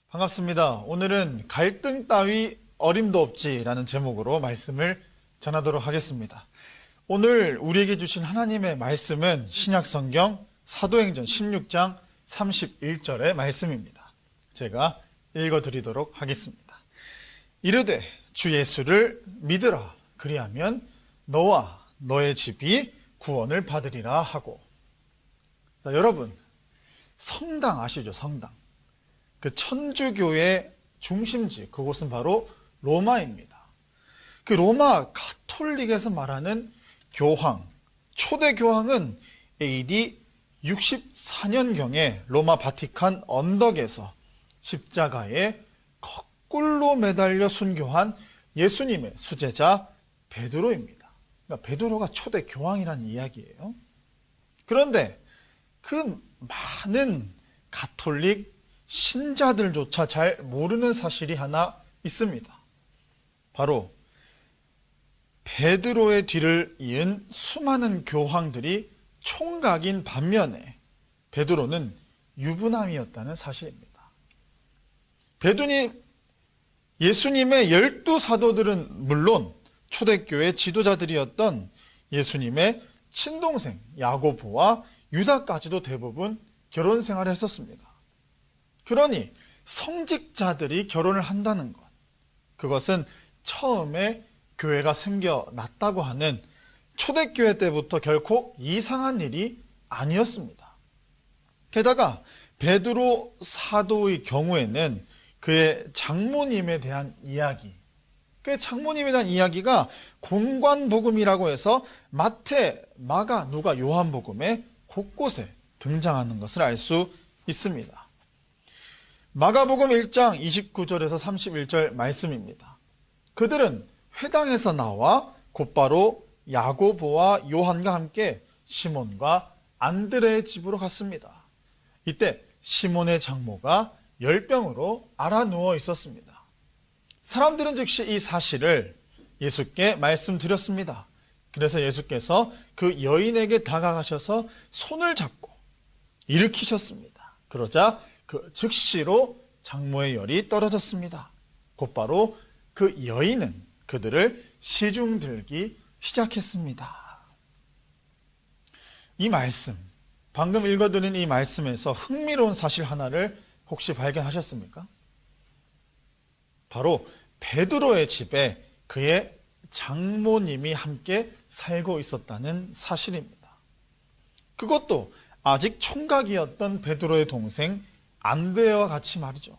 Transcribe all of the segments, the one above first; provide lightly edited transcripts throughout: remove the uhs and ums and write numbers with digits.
반갑습니다. 오늘은 갈등 따위 어림도 없지라는 제목으로 말씀을 전하도록 하겠습니다. 오늘 우리에게 주신 하나님의 말씀은 신약성경 사도행전 16장 31절의 말씀입니다. 제가 읽어드리도록 하겠습니다. 이르되 주 예수를 믿으라. 그리하면 너와 너의 집이 구원을 받으리라 하고. 자, 여러분, 성당 아시죠? 성당. 그 천주교의 중심지, 그곳은 바로 로마입니다. 그 로마 가톨릭에서 말하는 교황, 초대 교황은 AD 64년경에 로마 바티칸 언덕에서 십자가에 거꾸로 매달려 순교한 예수님의 수제자 베드로입니다. 그러니까 베드로가 초대 교황이라는 이야기예요. 그런데 그 많은 가톨릭 신자들조차 잘 모르는 사실이 하나 있습니다. 바로 베드로의 뒤를 이은 수많은 교황들이 총각인 반면에 베드로는 유부남이었다는 사실입니다. 예수님의 12사도들은 물론 초대교회 지도자들이었던 예수님의 친동생 야고보와 유다까지도 대부분 결혼 생활을 했었습니다. 그러니 성직자들이 결혼을 한다는 것, 그것은 처음에 교회가 생겨났다고 하는 초대교회 때부터 결코 이상한 일이 아니었습니다. 게다가 베드로 사도의 경우에는 그의 장모님에 대한 이야기, 그의 장모님에 대한 이야기가 공관복음이라고 해서 마태, 마가, 누가, 요한복음에 곳곳에 등장하는 것을 알 수 있습니다. 마가복음 1장 29절에서 31절 말씀입니다. 그들은 회당에서 나와 곧바로 야고보와 요한과 함께 시몬과 안드레의 집으로 갔습니다. 이때 시몬의 장모가 열병으로 앓아누워 있었습니다. 사람들은 즉시 이 사실을 예수께 말씀드렸습니다. 그래서 예수께서 그 여인에게 다가가셔서 손을 잡고 일으키셨습니다. 그러자 그 즉시로 장모의 열이 떨어졌습니다. 곧바로 그 여인은 그들을 시중 들기 시작했습니다. 이 말씀, 방금 읽어드린 이 말씀에서 흥미로운 사실 하나를 혹시 발견하셨습니까? 바로 베드로의 집에 그의 장모님이 함께 살고 있었다는 사실입니다. 그것도 아직 총각이었던 베드로의 동생 안드레와 같이 말이죠.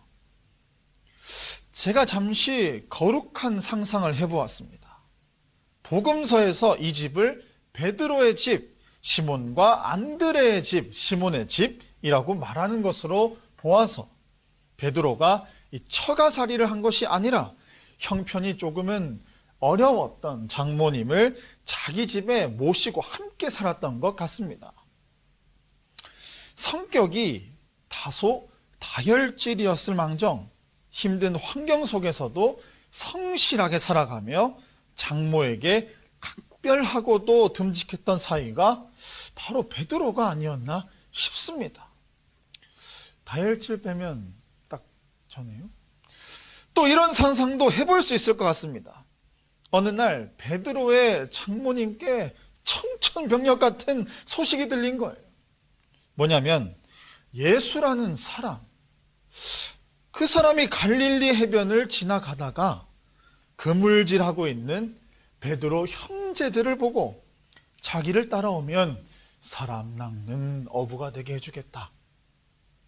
제가 잠시 거룩한 상상을 해보았습니다. 복음서에서 이 집을 베드로의 집, 시몬과 안드레의 집, 시몬의 집이라고 말하는 것으로 보아서 베드로가 이 처가살이를 한 것이 아니라 형편이 조금은 어려웠던 장모님을 자기 집에 모시고 함께 살았던 것 같습니다. 성격이 다소 다혈질이었을 망정 힘든 환경 속에서도 성실하게 살아가며 장모에게 각별하고도 듬직했던 사이가 바로 베드로가 아니었나 싶습니다. 다혈질 빼면 딱 저네요. 또 이런 상상도 해볼 수 있을 것 같습니다. 어느 날 베드로의 장모님께 청천벽력 같은 소식이 들린 거예요. 뭐냐면 예수라는 사람, 그 사람이 갈릴리 해변을 지나가다가 그물질하고 있는 베드로 형제들을 보고 자기를 따라오면 사람 낚는 어부가 되게 해주겠다.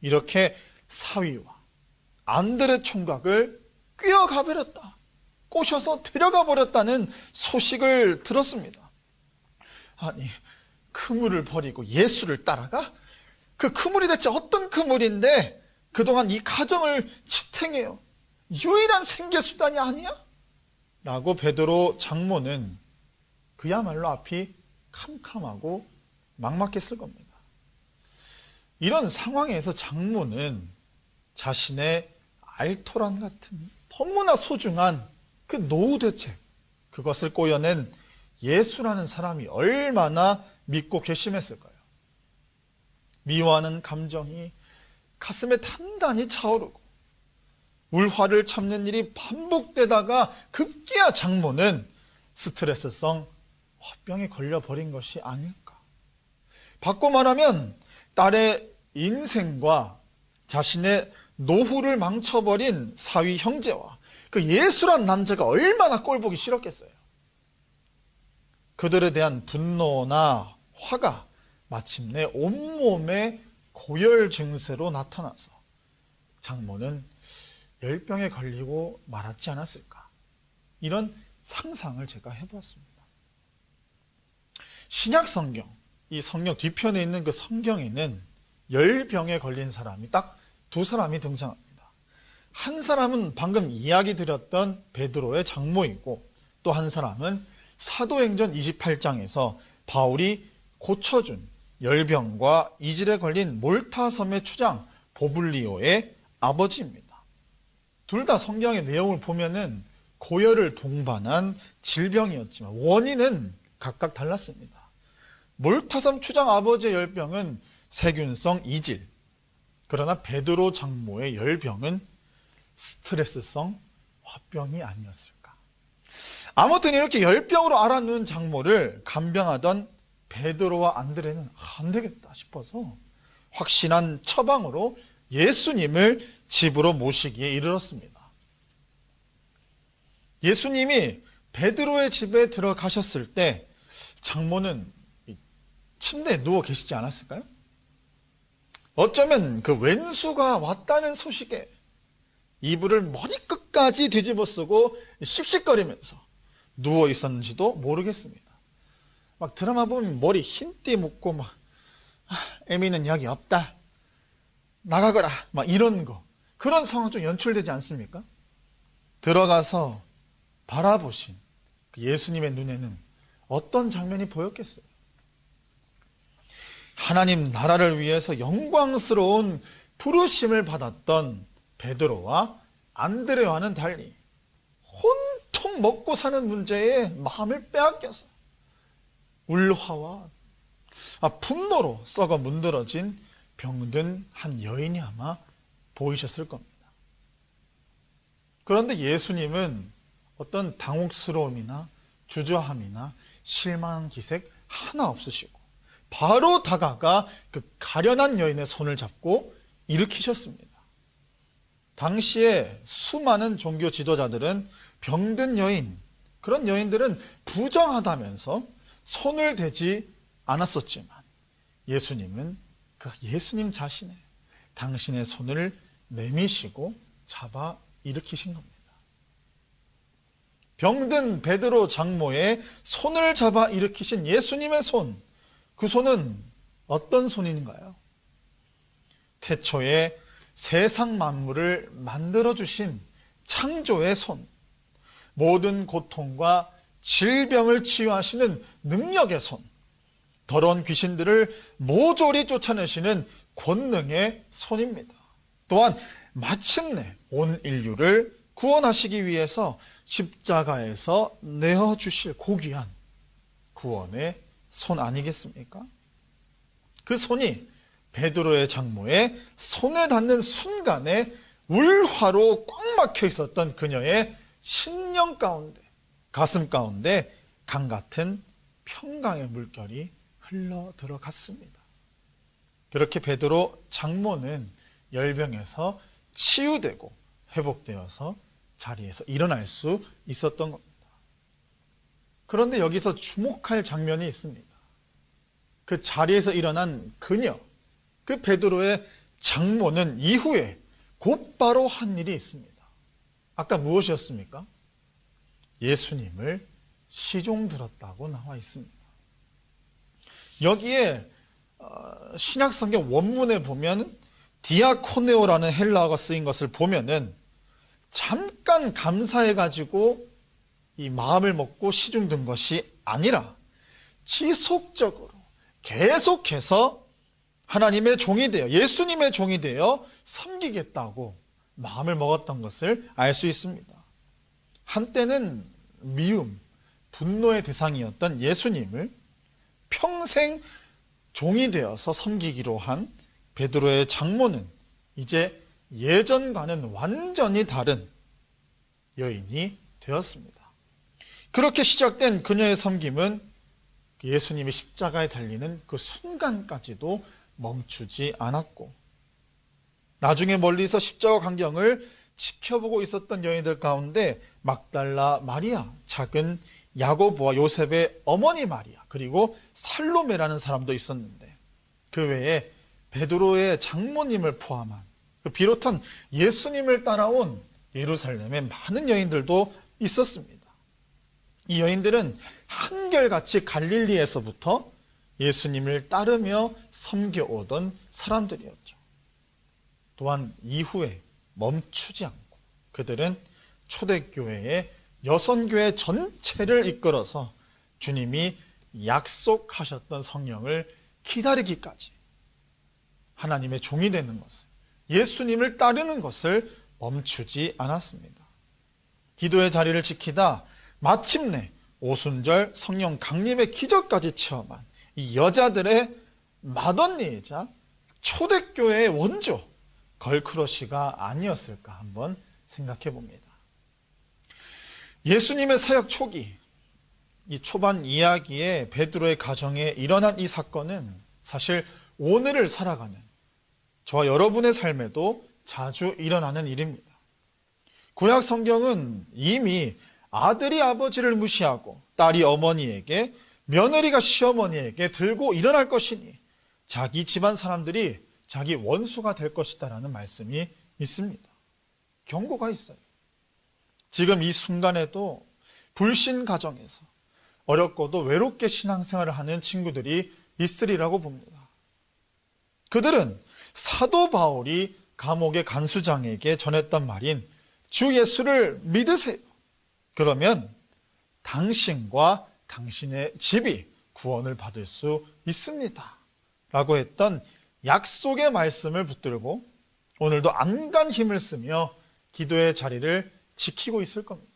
이렇게 사위와 안드레 총각을 꿰어가 버렸다. 꼬셔서 데려가 버렸다는 소식을 들었습니다. 아니, 그물을 버리고 예수를 따라가? 그 그물이 대체 어떤 그물인데 그동안 이 가정을 지탱해요. 유일한 생계수단이 아니야? 라고 베드로 장모는 그야말로 앞이 캄캄하고 막막했을 겁니다. 이런 상황에서 장모는 자신의 알토란 같은 너무나 소중한 그 노후 대책, 그것을 꼬여낸 예수라는 사람이 얼마나 믿고 괘씸했을까요? 미워하는 감정이 가슴에 단단히 차오르고 울화를 참는 일이 반복되다가 급기야 장모는 스트레스성 화병에 걸려버린 것이 아닐까. 바꿔 말하면 딸의 인생과 자신의 노후를 망쳐버린 사위 형제와 그 예수란 남자가 얼마나 꼴보기 싫었겠어요. 그들에 대한 분노나 화가 마침내 온몸에 고열 증세로 나타나서 장모는 열병에 걸리고 말았지 않았을까. 이런 상상을 제가 해보았습니다. 신약 성경, 이 성경 뒤편에 있는 그 성경에는 열병에 걸린 사람이 딱 두 사람이 등장합니다. 한 사람은 방금 이야기 드렸던 베드로의 장모이고, 또 한 사람은 사도행전 28장에서 바울이 고쳐준 열병과 이질에 걸린 몰타섬의 추장 보블리오의 아버지입니다. 둘 다 성경의 내용을 보면은 고열을 동반한 질병이었지만 원인은 각각 달랐습니다. 몰타섬 추장 아버지의 열병은 세균성 이질, 그러나 베드로 장모의 열병은 스트레스성 화병이 아니었을까. 아무튼 이렇게 열병으로 앓아누운 장모를 간병하던 베드로와 안드레는 안 되겠다 싶어서 확신한 처방으로 예수님을 집으로 모시기에 이르렀습니다. 예수님이 베드로의 집에 들어가셨을 때 장모는 침대에 누워 계시지 않았을까요? 어쩌면 그 왼수가 왔다는 소식에 이불을 머리끝까지 뒤집어 쓰고 씩씩거리면서 누워 있었는지도 모르겠습니다. 막 드라마 보면 머리 흰띠 묶고 막 애미는 여기 없다, 나가거라, 막 이런 거, 그런 상황 좀 연출되지 않습니까? 들어가서 바라보신 예수님의 눈에는 어떤 장면이 보였겠어요? 하나님 나라를 위해서 영광스러운 부르심을 받았던 베드로와 안드레와는 달리 혼통 먹고 사는 문제에 마음을 빼앗겨서 울화와 분노로 썩어 문드러진 병든 한 여인이 아마 보이셨을 겁니다. 그런데 예수님은 어떤 당혹스러움이나 주저함이나 실망한 기색 하나 없으시고 바로 다가가 그 가련한 여인의 손을 잡고 일으키셨습니다. 당시에 수많은 종교 지도자들은 병든 여인, 그런 여인들은 부정하다면서 손을 대지 않았었지만 예수님은 그 예수님 자신의 당신의 손을 내미시고 잡아 일으키신 겁니다. 병든 베드로 장모의 손을 잡아 일으키신 예수님의 손, 그 손은 어떤 손인가요? 태초에 세상 만물을 만들어주신 창조의 손, 모든 고통과 질병을 치유하시는 능력의 손, 더러운 귀신들을 모조리 쫓아내시는 권능의 손입니다. 또한 마침내 온 인류를 구원하시기 위해서 십자가에서 내어주실 고귀한 구원의 손 아니겠습니까? 그 손이 베드로의 장모의 손에 닿는 순간에 울화로 꽉 막혀 있었던 그녀의 심령 가운데, 가슴 가운데 강 같은 평강의 물결이 흘러 들어갔습니다. 그렇게 베드로 장모는 열병에서 치유되고 회복되어서 자리에서 일어날 수 있었던 겁니다. 그런데 여기서 주목할 장면이 있습니다. 그 자리에서 일어난 그녀, 그 베드로의 장모는 이후에 곧바로 한 일이 있습니다. 아까 무엇이었습니까? 예수님을 시종 들었다고 나와 있습니다. 여기에 신약성경 원문에 보면 디아코네오라는 헬라어가 쓰인 것을 보면은 잠깐 감사해가지고 이 마음을 먹고 시중든 것이 아니라 지속적으로 계속해서 하나님의 종이 되어, 예수님의 종이 되어 섬기겠다고 마음을 먹었던 것을 알 수 있습니다. 한때는 미움, 분노의 대상이었던 예수님을 평생 종이 되어서 섬기기로 한 베드로의 장모는 이제 예전과는 완전히 다른 여인이 되었습니다. 그렇게 시작된 그녀의 섬김은 예수님이 십자가에 달리는 그 순간까지도 멈추지 않았고, 나중에 멀리서 십자가 광경을 지켜보고 있었던 여인들 가운데 막달라 마리아, 작은 야고보와 요셉의 어머니 마리아, 그리고 살로메라는 사람도 있었는데, 그 외에 베드로의 장모님을 포함한 비롯한 예수님을 따라온 예루살렘의 많은 여인들도 있었습니다. 이 여인들은 한결같이 갈릴리에서부터 예수님을 따르며 섬겨오던 사람들이었죠. 또한 이후에 멈추지 않고 그들은 초대교회의 여선교회 전체를 이끌어서 주님이 약속하셨던 성령을 기다리기까지 하나님의 종이 되는 것을, 예수님을 따르는 것을 멈추지 않았습니다. 기도의 자리를 지키다 마침내 오순절 성령 강림의 기적까지 체험한 이 여자들의 맏언니이자 초대교회의 원조 걸크러시가 아니었을까 한번 생각해 봅니다. 예수님의 사역 초기, 이 초반 이야기에 베드로의 가정에 일어난 이 사건은 사실 오늘을 살아가는 저와 여러분의 삶에도 자주 일어나는 일입니다. 구약 성경은 이미 아들이 아버지를 무시하고 딸이 어머니에게, 며느리가 시어머니에게 들고 일어날 것이니 자기 집안 사람들이 자기 원수가 될 것이다라는 말씀이 있습니다. 경고가 있어요. 지금 이 순간에도 불신 가정에서 어렵고도 외롭게 신앙생활을 하는 친구들이 있으리라고 봅니다. 그들은 사도 바울이 감옥의 간수장에게 전했던 말인 주 예수를 믿으세요. 그러면 당신과 당신의 집이 구원을 받을 수 있습니다. 라고 했던 약속의 말씀을 붙들고 오늘도 안간 힘을 쓰며 기도의 자리를 지키고 있을 겁니다.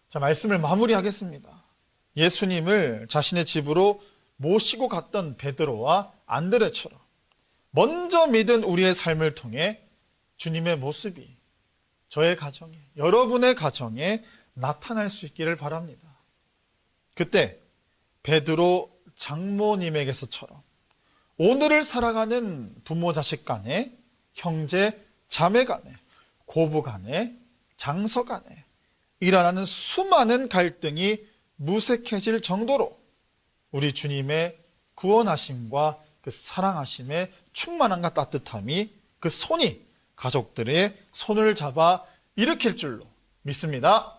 자, 말씀을 마무리하겠습니다. 예수님을 자신의 집으로 모시고 갔던 베드로와 안드레처럼 먼저 믿은 우리의 삶을 통해 주님의 모습이 저의 가정에, 여러분의 가정에 나타날 수 있기를 바랍니다. 그때 베드로 장모님에게서처럼 오늘을 살아가는 부모 자식 간에, 형제 자매 간에, 고부 간에, 장서 간에 일어나는 수많은 갈등이 무색해질 정도로 우리 주님의 구원하심과 그 사랑하심의 충만함과 따뜻함이, 그 손이 가족들의 손을 잡아 일으킬 줄로 믿습니다.